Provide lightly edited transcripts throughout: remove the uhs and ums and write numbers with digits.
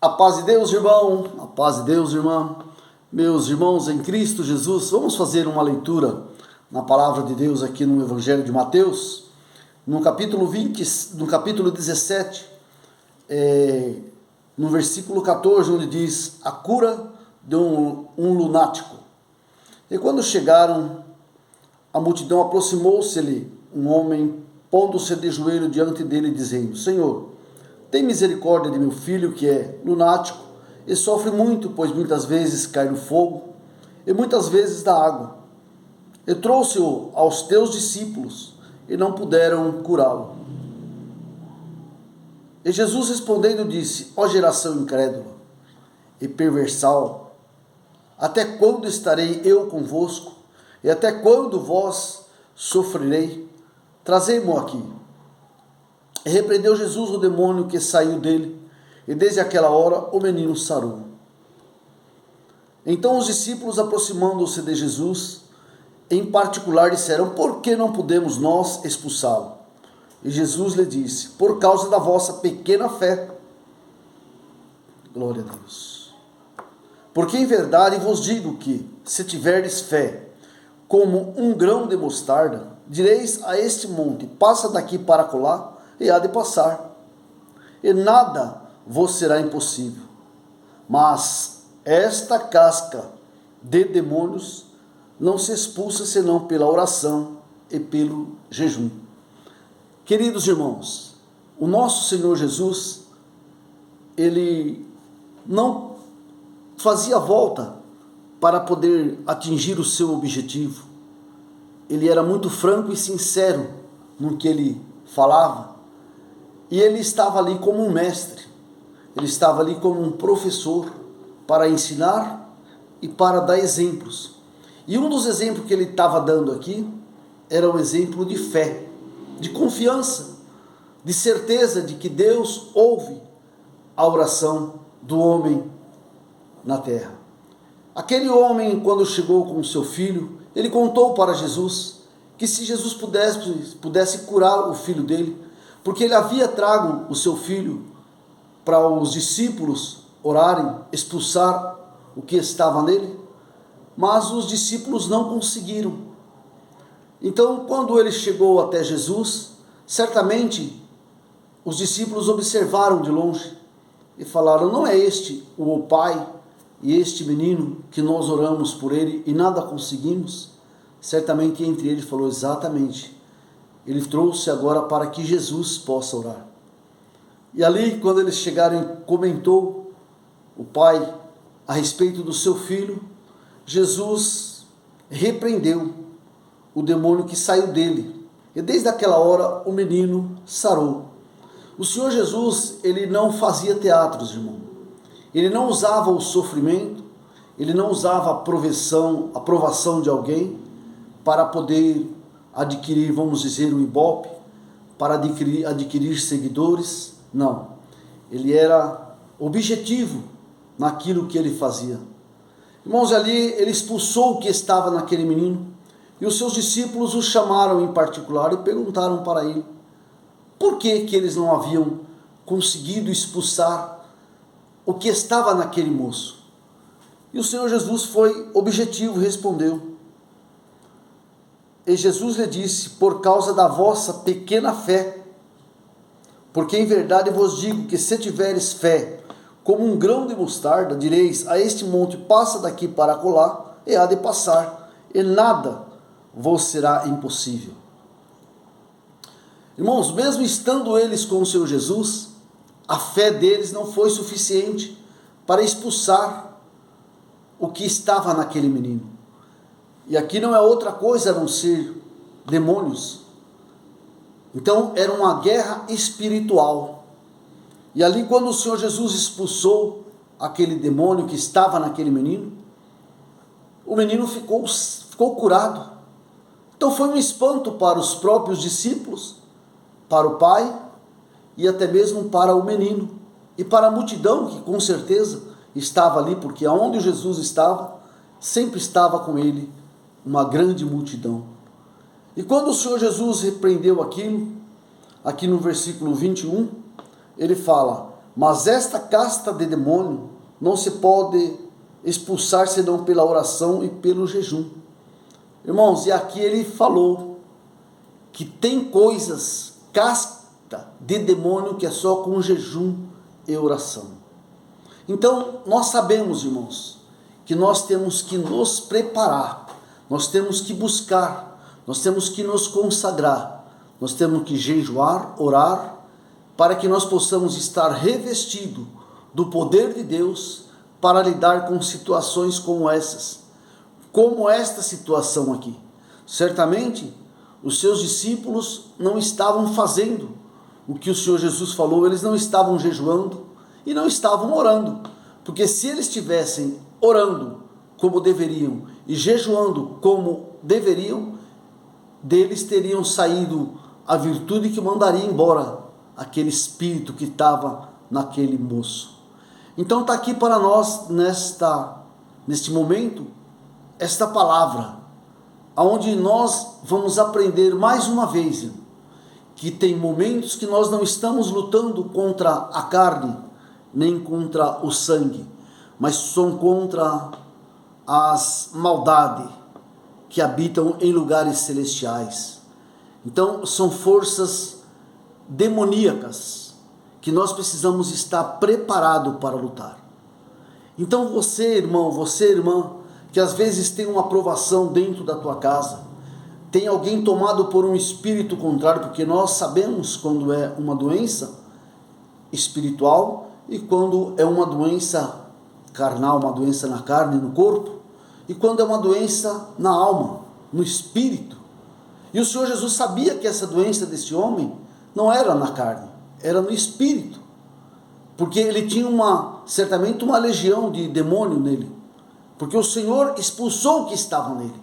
A paz de Deus, irmão, a paz de Deus, irmã. Meus irmãos em Cristo Jesus, vamos fazer uma leitura na palavra de Deus aqui no Evangelho de Mateus, no capítulo 20, no capítulo 17, no versículo 14, onde diz: a cura de um lunático. E quando chegaram, a multidão aproximou-se-lhe um homem, pondo-se de joelho diante dele, dizendo: Senhor, tem misericórdia de meu filho, que é lunático, e sofre muito, pois muitas vezes cai no fogo, e muitas vezes da água. E trouxe-o aos teus discípulos, e não puderam curá-lo. E Jesus respondendo disse: ó geração incrédula e perversal, até quando estarei eu convosco? E até quando vós sofrerei? Trazei-mo aqui. E repreendeu Jesus o demônio que saiu dele, e desde aquela hora o menino sarou. Então os discípulos, aproximando-se de Jesus, em particular disseram: por que não podemos nós expulsá-lo? E Jesus lhe disse: por causa da vossa pequena fé. Glória a Deus. Porque em verdade vos digo que, se tiverdes fé, como um grão de mostarda, direis a este monte: passa daqui para acolá, e há de passar, e nada vos será impossível. Mas esta casca de demônios não se expulsa senão pela oração e pelo jejum. Queridos irmãos, o nosso Senhor Jesus, ele não fazia volta para poder atingir o seu objetivo. Ele era muito franco e sincero no que ele falava. E ele estava ali como um mestre, ele estava ali como um professor para ensinar e para dar exemplos. E um dos exemplos que ele estava dando aqui era o exemplo de fé, de confiança, de certeza de que Deus ouve a oração do homem na terra. Aquele homem, quando chegou com o seu filho, ele contou para Jesus que se Jesus pudesse curar o filho dele, porque ele havia trago o seu filho para os discípulos orarem, expulsar o que estava nele, mas os discípulos não conseguiram. Então, quando ele chegou até Jesus, certamente os discípulos observaram de longe e falaram: não é este o pai e este menino que nós oramos por ele e nada conseguimos? Certamente entre eles falou: exatamente. Ele trouxe agora para que Jesus possa orar. E ali, quando eles chegaram, comentou o pai a respeito do seu filho, Jesus repreendeu o demônio que saiu dele. E desde aquela hora o menino sarou. O Senhor Jesus, ele não fazia teatros, irmão. Ele não usava o sofrimento, ele não usava a aprovação de alguém para poder adquirir, vamos dizer, um ibope, para adquirir seguidores. Não. Ele era objetivo naquilo que ele fazia. Irmãos, ali ele expulsou o que estava naquele menino, e os seus discípulos o chamaram em particular e perguntaram para ele por que eles não haviam conseguido expulsar o que estava naquele moço. E o Senhor Jesus foi objetivo, respondeu. E Jesus lhe disse: por causa da vossa pequena fé. Porque em verdade vos digo que se tiveres fé como um grão de mostarda, direis a este monte: passa daqui para acolá, e há de passar, e nada vos será impossível. Irmãos, mesmo estando eles com o Senhor Jesus, a fé deles não foi suficiente para expulsar o que estava naquele menino. E aqui não é outra coisa a não ser demônios. Então era uma guerra espiritual. E ali, quando o Senhor Jesus expulsou aquele demônio que estava naquele menino, o menino ficou curado. Então foi um espanto para os próprios discípulos, para o pai e até mesmo para o menino e para a multidão que com certeza estava ali, porque aonde Jesus estava, sempre estava com ele uma grande multidão. E quando o Senhor Jesus repreendeu aquilo, aqui no versículo 21, ele fala: Mas esta casta de demônio não se pode expulsar senão pela oração e pelo jejum. Irmãos, e aqui ele falou que tem coisas, casta de demônio, que é só com jejum e oração. Então, nós sabemos, irmãos, que nós temos que nos preparar, nós temos que buscar, nós temos que nos consagrar, nós temos que jejuar, orar, para que nós possamos estar revestidos do poder de Deus para lidar com situações como essas, como esta situação aqui. Certamente, os seus discípulos não estavam fazendo o que o Senhor Jesus falou, eles não estavam jejuando e não estavam orando, porque se eles estivessem orando como deveriam e jejuando como deveriam, deles teriam saído a virtude que mandaria embora aquele espírito que estava naquele moço. Então está aqui para nós, neste momento, esta palavra, onde nós vamos aprender mais uma vez, que tem momentos que nós não estamos lutando contra a carne, nem contra o sangue, mas são contra as maldades que habitam em lugares celestiais. Então são forças demoníacas que nós precisamos estar preparado para lutar. Então você, irmão, você, irmã, que às vezes tem uma provação dentro da tua casa, tem alguém tomado por um espírito contrário, porque nós sabemos quando é uma doença espiritual e quando é uma doença carnal, uma doença na carne, no corpo, e quando é uma doença na alma, no espírito. E o Senhor Jesus sabia que essa doença desse homem não era na carne, era no espírito, porque ele tinha certamente uma legião de demônio nele, porque o Senhor expulsou o que estava nele.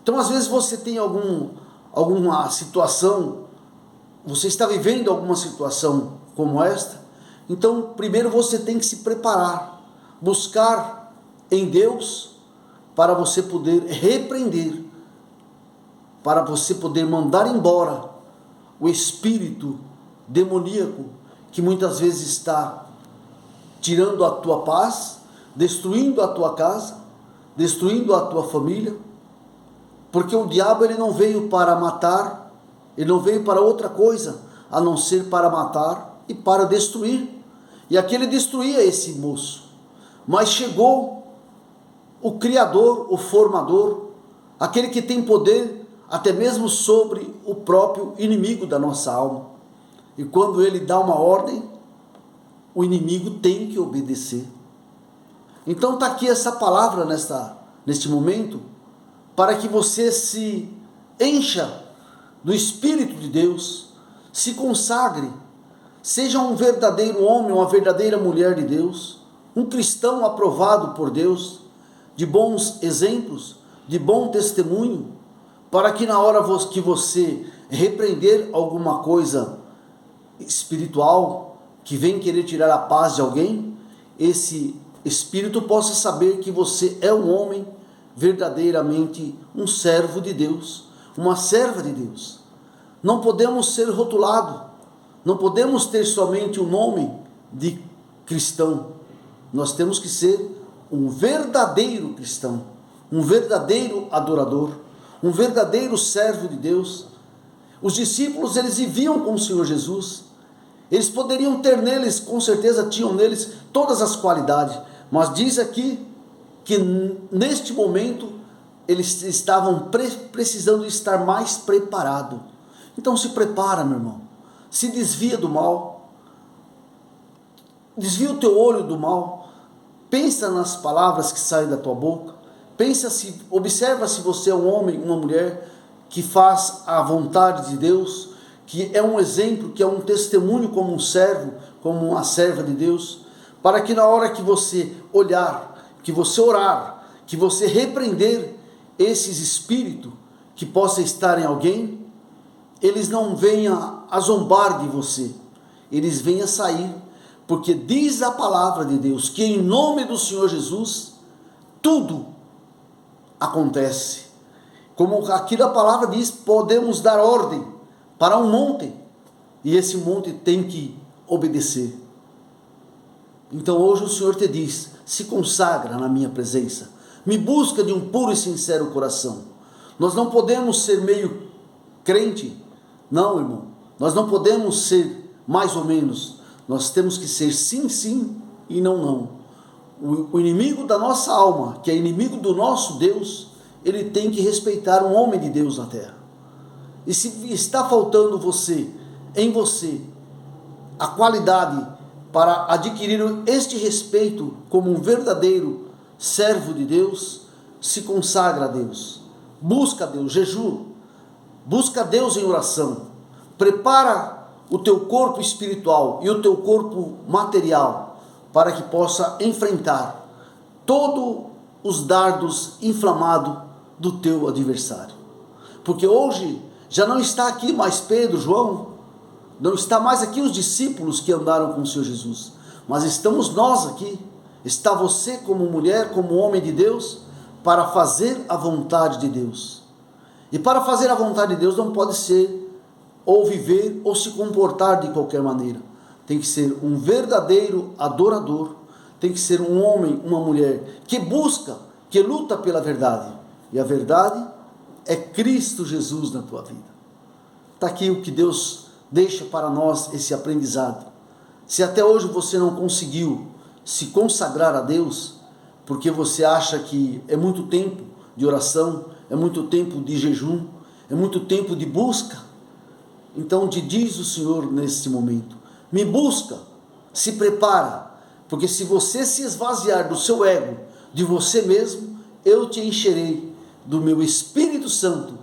Então às vezes você tem alguma situação, você está vivendo alguma situação como esta, então primeiro você tem que se preparar, buscar em Deus, para você poder repreender, para você poder mandar embora o espírito demoníaco que muitas vezes está tirando a tua paz, destruindo a tua casa, destruindo a tua família, porque o diabo ele não veio para matar, ele não veio para outra coisa a não ser para matar e para destruir. E aqui ele destruía esse moço, mas chegou o Criador, o Formador, aquele que tem poder até mesmo sobre o próprio inimigo da nossa alma. E quando ele dá uma ordem, o inimigo tem que obedecer. Então está aqui essa palavra neste momento, para que você se encha do Espírito de Deus, se consagre, seja um verdadeiro homem, uma verdadeira mulher de Deus, um cristão aprovado por Deus, de bons exemplos, de bom testemunho, para que na hora que você repreender alguma coisa espiritual, que vem querer tirar a paz de alguém, esse espírito possa saber que você é um homem verdadeiramente um servo de Deus, uma serva de Deus. Não podemos ser rotulados, não podemos ter somente o nome de cristão, nós temos que ser um verdadeiro cristão, um verdadeiro adorador, um verdadeiro servo de Deus. Os discípulos, eles viviam com o Senhor Jesus, eles poderiam ter neles, com certeza tinham neles todas as qualidades, mas diz aqui que neste momento eles estavam precisando estar mais preparados. Então se prepara, meu irmão, se desvia do mal, desvia o teu olho do mal, pensa nas palavras que saem da tua boca, observa se você é um homem, uma mulher que faz a vontade de Deus, que é um exemplo, que é um testemunho como um servo, como uma serva de Deus, para que na hora que você olhar, que você orar, que você repreender esses espíritos que possa estar em alguém, eles não venham a zombar de você, eles venham a sair, porque diz a palavra de Deus que em nome do Senhor Jesus tudo acontece. Como aqui a palavra diz, podemos dar ordem para um monte, e esse monte tem que obedecer. Então hoje o Senhor te diz: se consagra na minha presença, me busca de um puro e sincero coração. Nós não podemos ser meio crente, não, irmão. Nós não podemos ser mais ou menos. Nós temos que ser sim, sim e não, não. O inimigo da nossa alma, que é inimigo do nosso Deus, ele tem que respeitar um homem de Deus na terra. E se está faltando em você, a qualidade para adquirir este respeito como um verdadeiro servo de Deus, se consagra a Deus, busca a Deus, jejum, busca a Deus em oração, prepara o teu corpo espiritual e o teu corpo material para que possa enfrentar todos os dardos inflamados do teu adversário. Porque hoje já não está aqui mais Pedro, João, não está mais aqui os discípulos que andaram com o Senhor Jesus, mas estamos nós aqui. Está você como mulher, como homem de Deus, para fazer a vontade de Deus. E para fazer a vontade de Deus não pode ser ou viver ou se comportar de qualquer maneira. Tem que ser um verdadeiro adorador, tem que ser um homem, uma mulher que busca, que luta pela verdade. E a verdade é Cristo Jesus na tua vida. Está aqui o que Deus deixa para nós, esse aprendizado. Se até hoje você não conseguiu se consagrar a Deus, porque você acha que é muito tempo de oração, é muito tempo de jejum, é muito tempo de busca, então te diz o Senhor neste momento: me busca, se prepara, porque se você se esvaziar do seu ego, de você mesmo, eu te encherei do meu Espírito Santo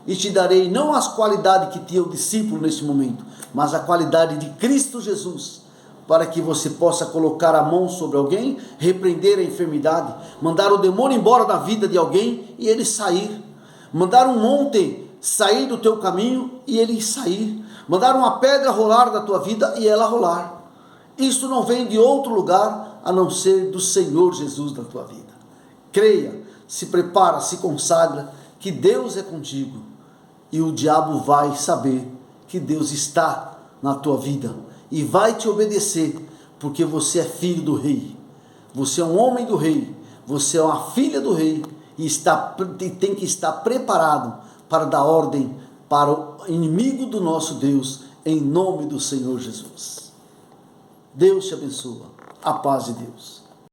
e te darei não as qualidades que tinha o discípulo neste momento, mas a qualidade de Cristo Jesus, para que você possa colocar a mão sobre alguém, repreender a enfermidade, mandar o demônio embora da vida de alguém e ele sair, mandar um monte sair do teu caminho e ele sair, mandar uma pedra rolar da tua vida e ela rolar. Isso não vem de outro lugar a não ser do Senhor Jesus na tua vida. Creia, se prepara, se consagra, que Deus é contigo, e o diabo vai saber que Deus está na tua vida e vai te obedecer, porque você é filho do rei, você é um homem do rei, você é uma filha do rei, e tem que estar preparado para dar ordem para o inimigo do nosso Deus, em nome do Senhor Jesus. Deus te abençoa. A paz de Deus.